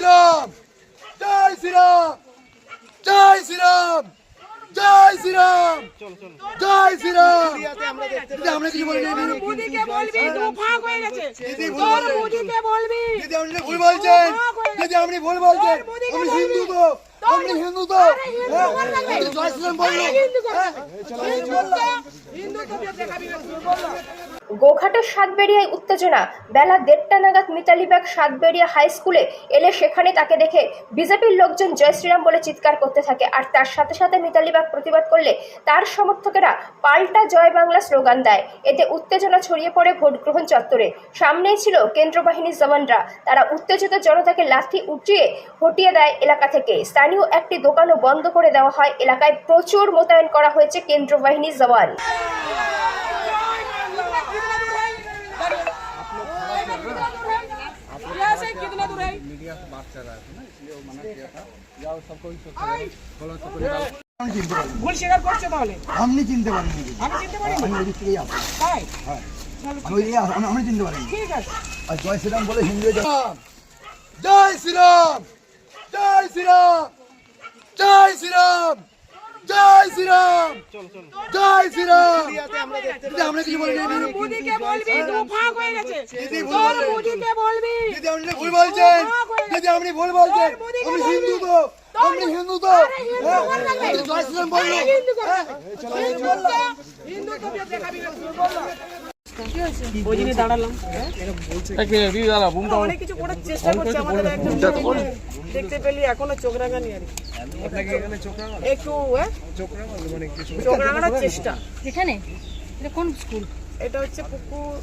শ্রীরাম, জয় শ্রীরাম, জয় শ্রীরাম, জয় শ্রীরাম, জয় শ্রীরাম। দিদি আমরা কিছু বলিনি। মোদিকে বলবি তো ফাঁক হয়ে গেছে। তোর মোদিকে বলবি। দিদি আপনি ভুল বলছেন। দিদি আপনি ভুল বলছেন। আমি হিন্দু তো, আমি হিন্দু তো। জয় শ্রীরাম বললো। হিন্দু তো দেখাবি না বললো। গোঘাটের সাতবেরিয়ায় উত্তেজনা। বেলা 1:30 নাগাদ মিতালি বাগ সাতবেরিয়া হাই স্কুলে এলে সেখানে তাকে দেখে বিজেপির লোকজন জয় শ্রীরাম বলে চিৎকার করতে থাকে। আর তার সাথে সাথে মিতালি বাগ প্রতিবাদ করলে তার সমর্থকেরা পাল্টা জয় বাংলা স্লোগান দেয়। এতে উত্তেজনা ছড়িয়ে পড়ে ভোট গ্রহণ চত্বরে। সামনেই ছিল কেন্দ্র বাহিনীর জওয়ানরা। তারা উত্তেজিত জনতাকে লাঠি উঠিয়ে হটিয়ে দেয় এলাকা থেকে। স্থানীয় একটি দোকানও বন্ধ করে দেওয়া হয়। এলাকায় প্রচুর মোতায়েন করা হয়েছে কেন্দ্র বাহিনীর জওয়ান। कितना दूर है? मीडिया से बात कर रहा था ना, इसलिए वो मना किया था जाओ सबको ही फॉलो तो ভুল স্বীকার করছে তাহলে আপনি চিনতে পারেননি। আমি চিনতে পারিনি। আমি ওই দিক থেকেই আসি। তাই হ্যাঁ, চলো আমি ওই দিকে আমি চিনতে পারিনি। ঠিক আছে। আর জয় শ্রীরাম বলে হিন্দু জয় শ্রীরাম, জয় শ্রীরাম, জয় শ্রীরাম, জয় শ্রীরাম, জয় শ্রীরাম। দিদি আমরা কিছু বলিনি। মোদিকে বলবি তো ফাঁক হয়ে গেছে। দিদি ভুল তোর বলছেন। মোদিকে বলবি। দিদি আপনি ভুল বলছেন। দিদি আপনি ভুল বলছেন। আমি হিন্দু তো, আমি হিন্দু তো। জয় শ্রীরাম বললো। হিন্দু তো দেখাবি না বললো। ওই জন্য দাঁড়ালাম। এক মিনিট দিদি দাঁড়া বুমটা অনেক কিছু করার চেষ্টা করছে আমাদের একজন দেখতে পেলি এখনো চোখ রাঙানি আর আপনাকে এখানে চোখ রাঙানো একটু মানে কিছু চোখ রাঙানোর চেষ্টা। এখানে এটা কোন স্কুল? এটা হচ্ছে পুকুর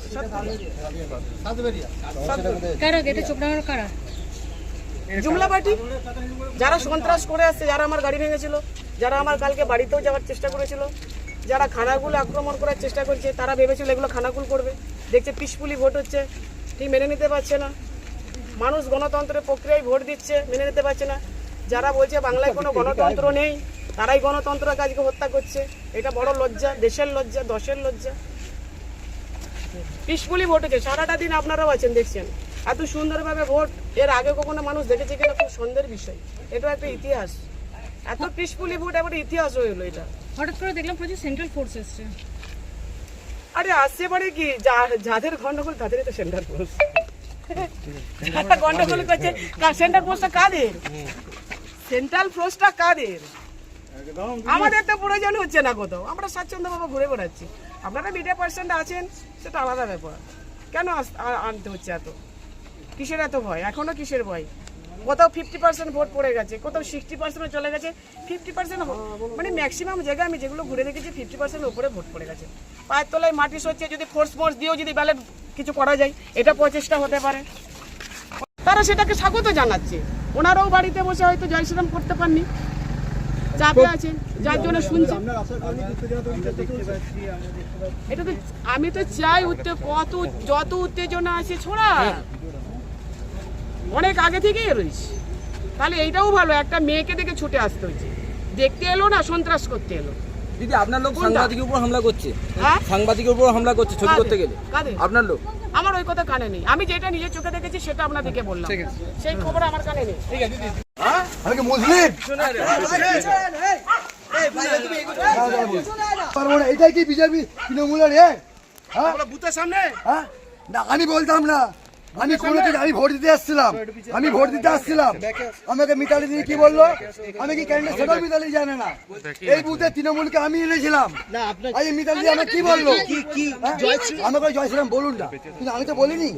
কারা এটা চোপড়াঙ্গার কারা? জুমলা পার্টি যারা সন্ত্রাস করে আসছে, যারা আমার গাড়ি ভেঙেছিল, যারা আমার কালকে বাড়িতেও যাওয়ার চেষ্টা করেছিল, যারা খানাগুলো আক্রমণ করার চেষ্টা করছে, তারা ভেবেছিল এগুলো খানাকুল করবে। দেখছে পিসফুলি ভোট হচ্ছে, ঠিক মেনে নিতে পারছে না। মানুষ গণতন্ত্রের প্রক্রিয়ায় ভোট দিচ্ছে, মেনে নিতে পারছে না। যারা বলছে বাংলায় কোনো গণতন্ত্র নেই, তারাই গণতন্ত্রকে আজকে হত্যা করছে। এটা বড় লজ্জা, দেশের লজ্জা, দশের লজ্জা। পিসফুলি ভোট হচ্ছে, সারাটা দিন আপনারাও আছেন দেখছেন এত সুন্দরভাবে ভোট। এর আগে কখনো মানুষ দেখেছে কিনা খুব সন্দেহের বিষয়। এটা একটা ইতিহাস, এত পিসফুলি ভোট এবার ইতিহাস হয়ে হলো এটা। হঠাৎ করে দেখলাম প্রচুর সেন্ট্রাল ফোর্স এসছে। আরে আসছে পারে কি, যাদের গন্ডগোল তাদেরই তো সেন্ট্রাল ফোর্স। যারা গন্ডগোল করছে সেন্ট্রাল ফোর্সটা কাদের? সেন্ট্রাল ফোর্সটা কাদের? আমাদের তো প্রয়োজন হচ্ছে না কোথাও, আমরা স্বাচ্ছন্দ্যভাবে ঘুরে বেড়াচ্ছি। আপনারা মিডিয়া পার্সেন্ট আছেন, সেটা আলাদা ব্যাপার। কেন আনতে হচ্ছে এত? কিসের এত ভয়? এখনো কিসের ভয়? কোথাও 50% ভোট পড়ে গেছে, কোথাও 60% চলে গেছে। 50% মানে ম্যাক্সিমাম জায়গায় আমি যেগুলো ঘুরে দেখেছি 50% উপরে ভোট পড়ে গেছে। পায়ের তলায় মাটি সচ্ছে, যদি ফোর্স দিয়েও যদি ব্যালেট কিছু করা যায়, এটা প্রচেষ্টা হতে পারে। তারা সেটাকে স্বাগত জানাচ্ছে। ওনারাও বাড়িতে বসে হয়তো জয় শ্রীরাম করতে পারেননি, চাপে আছেন, যার জন্য শুনছি। এটা তো আমি তো চাই যত উত্তেজনা আছে ছোড়া, অনেক আগে থেকেই রয়েছে। তাহলে এইটাও ভালো, একটা মেয়েকে দেখে ছুটে আসতে হয়েছে, দেখতে এলো না, সন্ত্রাস করতে এলো। দিদি আপনার লোক সাংবাদিকের উপর হামলা করছে। হ্যাঁ, সাংবাদিকের উপর হামলা করছে ছবি করতে গেলে। আপনার লোক? আমার ওই কথা কানে নেই। আমি যেটা নিজের চোখে দেখেছি সেটা আপনাদেরকে বললাম, সেই খবর আমার কানে নেই। ঠিক আছে দিদি, আমি কি মুসলিম? এটাই কি বিজেপি তৃণমূলের? হ্যাঁ, বুথের সামনে হ্যাঁ, না আমি বলতাম না। আমি কোনোদিন আমি ভোট দিতে আসছিলাম, আমাকে মিতালি দিদি কি বললো, আমি কি ক্যান্ডিডেট সেটাও মিতালি জানে না। এই বুথে তৃণমূলকে আমি এনেছিলাম। এই মিতালি দিদি আমাকে কি বললো, আমাকে জয় শ্রীরাম বলুন না, কিন্তু আমি তো বলিনি।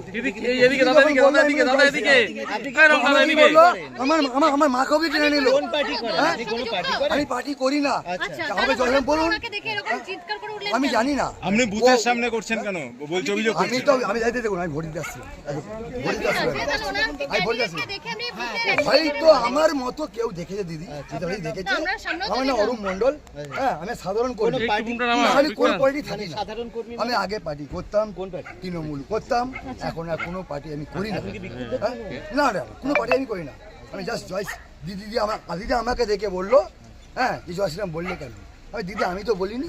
আমার মাকেও কি টেনে নিল। আমি পার্টি করি না, আমাকে জয় শ্রীরাম বলুন। আমি জানি না। আপনি বুথের সামনে করছেন কেন বলছে অভিযোগ? আমি যাইতে দেখুন, আমি ভোট দিতে আসছিলাম। ভাই তো আমার মতো কেউ দেখেছে দিদি, দেখেছে। আমার নাম অরুণ মন্ডল। হ্যাঁ, আমি সাধারণ কর্মী, আমি কোন পার্টি থাকি না। আমি আগে পার্টি করতাম, তৃণমূল করতাম, এখন আর কোনো পার্টি আমি করি না। না না, কোনো পার্টি আমি করি না। আমি জাস্ট জয় দিদি দিদি আমাকে দেখে বললো, হ্যাঁ যে জয় শ্রীরাম বললে কেন? আমি দিদি আমি তো বলিনি।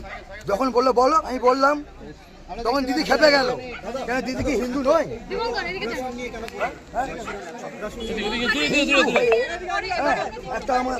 যখন বললো বলো, আমি বললাম। তখন দিদি খেপে গেল, কেন দিদি কি হিন্দু নয়? দিবঙ্কর, এদিকে যান। হ্যাঁ, একটা আমার